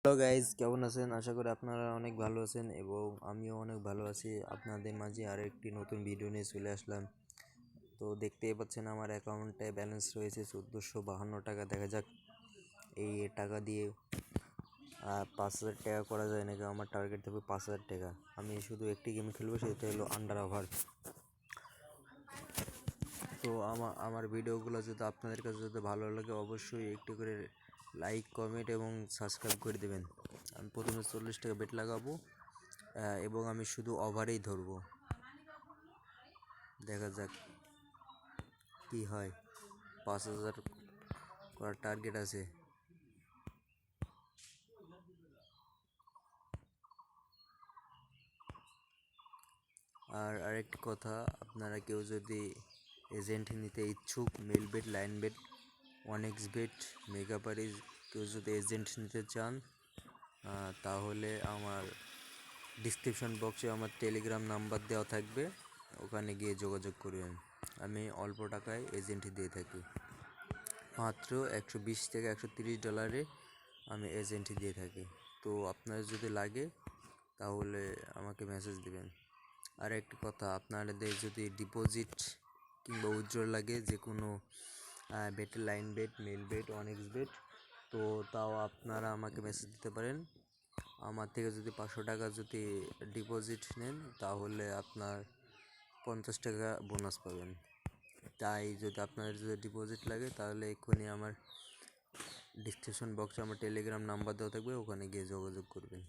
Hello guys, কেমন আছেন? আশা করি আপনারা অনেক ভালো আছেন এবং আমিও অনেক ভালো আছি। আপনাদের মাঝে আরও একটি নতুন ভিডিও নিয়ে চলে আসলাম। তো দেখতেই পাচ্ছেন আমার অ্যাকাউন্টে ব্যালেন্স রয়েছে 1452 টাকা। দেখা যাক এই টাকা দিয়ে 5,000 টাকা করা যায় নাকি। আমার টার্গেট থাকবে 5,000 টাকা। আমি শুধু একটি গেম খেলবো, সেটা হলো আন্ডার ওভার। তো আমার ভিডিওগুলো যদি আপনাদের কাছে যদি ভালো লাগে, অবশ্যই একটু করে লাইক, কমেন্ট এবং সাবস্ক্রাইব করে দেবেন। আমি প্রথমে 40 টাকা বেট লাগাবো এবং আমি শুধু ওভারেই ধরবো। দেখা যাক কি হয়। 5,000 করার টার্গেট আছে। আর আরেকটি কথা, আপনারা কেউ যদি এজেন্ট নিতে ইচ্ছুক, Melbet, Linebet, 1x bet, Megapari, কেউ যদি এজেন্ট নিতে চান তাহলে আমার ডিসক্রিপশন বক্সে আমার টেলিগ্রাম নাম্বার দেওয়া থাকবে, ওখানে গিয়ে যোগাযোগ করবেন। আমি অল্প টাকায় এজেন্ট দিয়ে থাকি, মাত্র 120 থেকে $130 আমি এজেন্ট দিয়ে থাকি। তো আপনার যদি লাগে তাহলে আমাকে মেসেজ দিবেন। আর একটি কথা, আপনাদের যদি ডিপোজিট কিংবা উইথড্র লাগে, যে কোনো বেটের, Linebet, Melbet, 1x bet, তো তাও আপনারা আমাকে মেসেজ দিতে পারেন। আমার থেকে যদি 500 টাকা যদি ডিপোজিট নেন তাহলে আপনার 50 টাকা বোনাস পাবেন। তাই যদি আপনাদের যদি ডিপোজিট লাগে তাহলে এক্ষুনি আমার ডিসক্রিপশন বক্সে আমার টেলিগ্রাম নাম্বার দেওয়া থাকবে, ওখানে গিয়ে যোগাযোগ করবেন।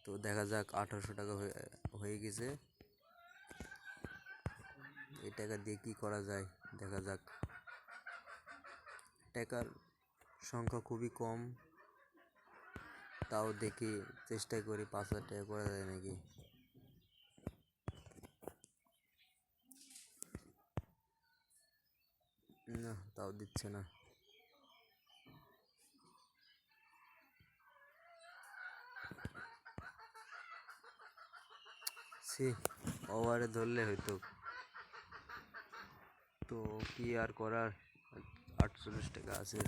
তো দেখা যাক, 1800 টাকা হয়ে গেছে। এই টাকা দিয়ে কী করা যায় দেখা যাক। টাকার সংখ্যা খুবই কম, তাও দেখি চেষ্টা করি 5,000 টাকা করা যায় নাকি। না, তাও দিচ্ছে না। ওভারে ধরলে হয়তো, তো কি আর করার। 48 টাকা আছে,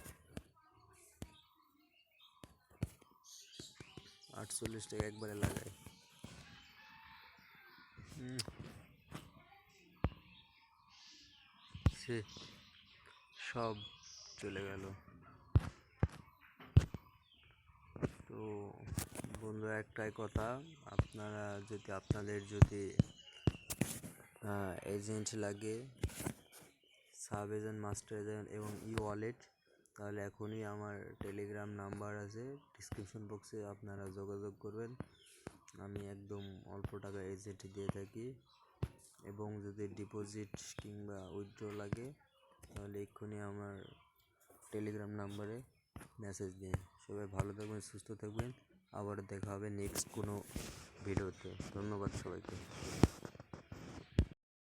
48 টাকা একবারে লাগাই। সব চলে গেল। তো বন্ধুরা, একটাই কথা, আপনারা যদি আপনাদের এজেন্ট লাগে, সাব এজেন্ট, মাস্টার এজেন্ট এবং ই ওয়ালেট, তাহলে এখনই আমার টেলিগ্রাম নাম্বার আছে ডিসক্রিপশন বক্সে, আপনারা যোগাযোগ করবেন। আমি একদম অল্প টাকা এজেন্ট দিয়ে থাকি। এবং যদি ডিপোজিট কিংবা উইথড্র লাগে তাহলে এক্ষুনি আমার টেলিগ্রাম নাম্বারে মেসেজ দিন। সবাই ভালো থাকবেন, সুস্থ থাকবেন। আবার দেখা হবে নেক্সট কোনো ভিডিওতে। ধন্যবাদ সবাইকে।